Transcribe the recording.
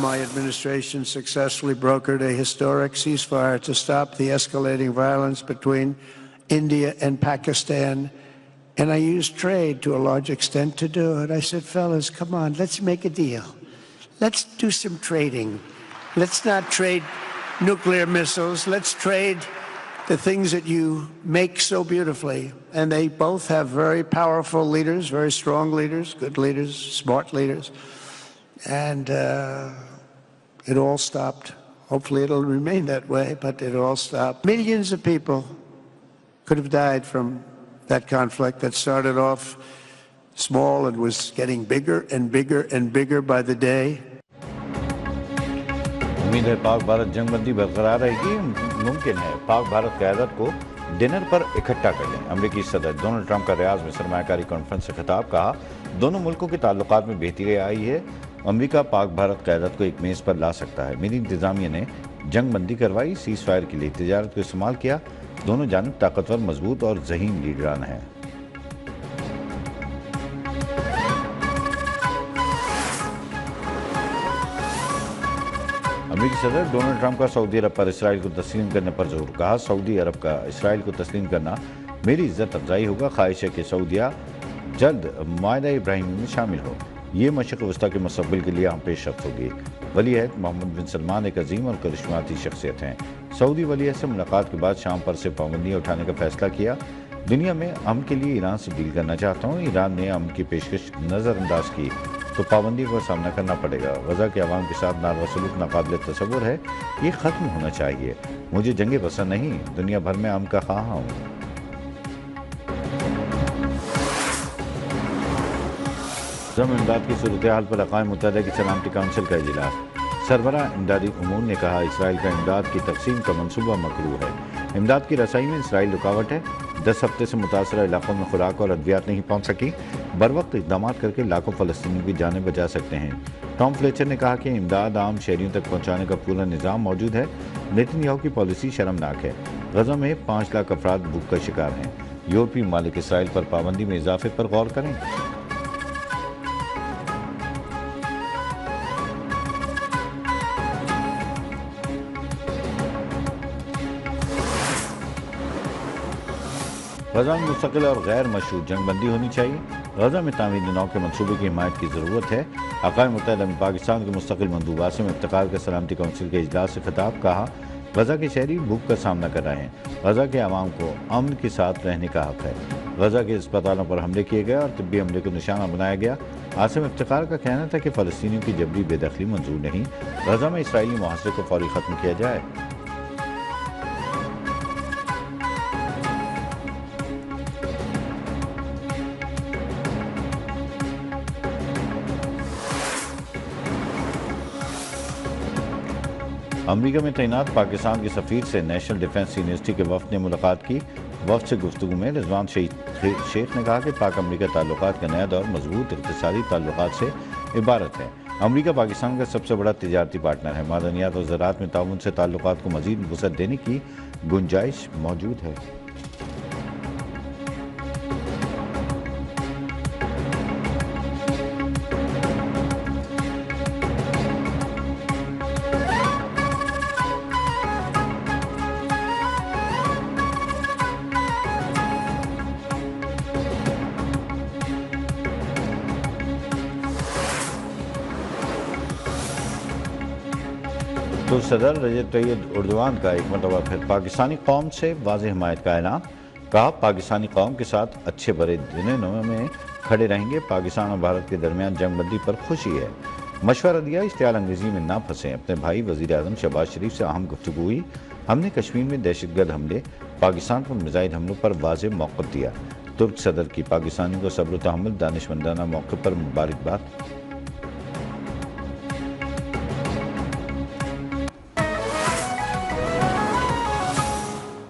My administration successfully brokered a historic ceasefire to stop the escalating violence between India and Pakistan. And I used trade to a large extent to do it. I said, fellas, come on, let's make a deal. Let's do some trading. Let's not trade nuclear missiles. Let's trade the things that you make so beautifully. And they both have very powerful leaders, very strong leaders, good leaders, smart leaders. And it all stopped. Hopefully it'll remain that way, but it all stopped. Millions of people could have died from that conflict that started off small and was getting bigger and bigger and bigger by the day. امید ہے پاک بھارت جنگ بندی برقرار رہے گی. ممکن ہے پاک بھارت قیادت کو ڈنر پر اکٹھا کر لیں. امریکی صدر ڈونلڈ ٹرمپ کا ریاض میں سرمایہ کاری کانفرنس سے خطاب. کہا دونوں ملکوں کے تعلقات میں بہتری آئی ہے. امریکہ پاک بھارت قیادت کو ایک میز پر لا سکتا ہے. میری انتظامیہ نے جنگ بندی کروائی, سیز فائر کے لیے تجارت کو استعمال کیا. دونوں جانب طاقتور, مضبوط اور ذہین لیڈران ہیں. امریکی صدر ڈونلڈ ٹرمپ کا سعودی عرب پر اسرائیل کو تسلیم کرنے پر زور. کہا سعودی عرب کا اسرائیل کو تسلیم کرنا میری عزت افزائی ہوگا. خواہش ہے کہ سعودیہ جلد معاہدہ ابراہیمی میں شامل ہو. یہ مشرق وسطیٰ کے مستقبل کے لیے اہم پیش رفت ہوگی. ولی عہد محمد بن سلمان ایک عظیم اور کرشماتی شخصیت ہیں. سعودی ولی عہد سے ملاقات کے بعد شام پر سے پابندیاں اٹھانے کا فیصلہ کیا. دنیا میں امن کے لیے ایران سے ڈیل کرنا چاہتا ہوں. ایران نے امن کی پیشکش نظر انداز کی تو پابندیوں کا سامنا کرنا پڑے گا. غزہ کے عوام کے ساتھ ناروا سلوک ناقابل تصور ہے. یہ ختم ہونا چاہیے. مجھے جنگیں پسند نہیں. دنیا بھر میں امن کا خواہاں ہوں. امداد کی صورتحال پر اقوام متحدہ کی سلامتی کونسل کا اجلاس. سربراہ امدادی امور نے کہا اسرائیل کا امداد کی تقسیم کا منصوبہ مکروہ ہے. امداد کی رسائی میں اسرائیل رکاوٹ ہے. 10 ہفتے سے متاثرہ علاقوں میں خوراک اور ادویات نہیں پہنچ سکی. بر وقت اقدامات کر کے لاکھوں فلسطینیوں کی جانیں بچا سکتے ہیں. ٹام فلیچر نے کہا کہ امداد عام شہریوں تک پہنچانے کا پورا نظام موجود ہے. نیتن یاہو کی پالیسی شرمناک ہے. غزہ میں 5 لاکھ افراد بھوک کا شکار ہیں. یورپی ممالک اسرائیل پر پابندی میں اضافے پر غور کریں. غزہ میں مستقل اور غیر مشروط جنگ بندی ہونی چاہیے. غزہ میں تعمیری نو کے منصوبے کی حمایت کی ضرورت ہے. اقوام متحدہ میں پاکستان کے مستقل مندوب عاصم افتخار کا سلامتی کونسل کے اجلاس سے خطاب. کہا غزہ کے شہری بھوک کا سامنا کر رہے ہیں. غزہ کے عوام کو امن کے ساتھ رہنے کا حق ہے. غزہ کے اسپتالوں پر حملے کیے گئے اور طبی حملے کو نشانہ بنایا گیا. عاصم افتخار کا کہنا تھا کہ فلسطینیوں کی جبری بے دخلی منظور نہیں. غزہ میں اسرائیلی محاصرے کو فوری ختم کیا جائے. امریکہ میں تعینات پاکستان کے سفیر سے نیشنل ڈیفنس یونیورسٹی کے وفد نے ملاقات کی. وفد سے گفتگو میں رضوان شیخ نے کہا کہ پاک امریکہ تعلقات کا نیا دور مضبوط اقتصادی تعلقات سے عبارت ہے. امریکہ پاکستان کا سب سے بڑا تجارتی پارٹنر ہے. معدنیات اور زراعت میں تعاون سے تعلقات کو مزید وسعت دینے کی گنجائش موجود ہے. تو صدر رجب طیب اردوان کا ایک مرتبہ پھر پاکستانی قوم سے واضح حمایت کا اعلان. کہا پاکستانی قوم کے ساتھ اچھے برے دنوں میں کھڑے رہیں گے. پاکستان اور بھارت کے درمیان جنگ بندی پر خوشی ہے. مشورہ دیا اشتعال انگیزی میں نہ پھنسیں. اپنے بھائی وزیر اعظم شہباز شریف سے اہم گفتگو ہوئی. ہم نے کشمیر میں دہشت گرد حملے, پاکستان پر میزائل حملوں پر واضح موقف دیا. ترک صدر کی پاکستانیوں کو صبر و تحمل, دانشمندانہ موقف پر مبارکباد.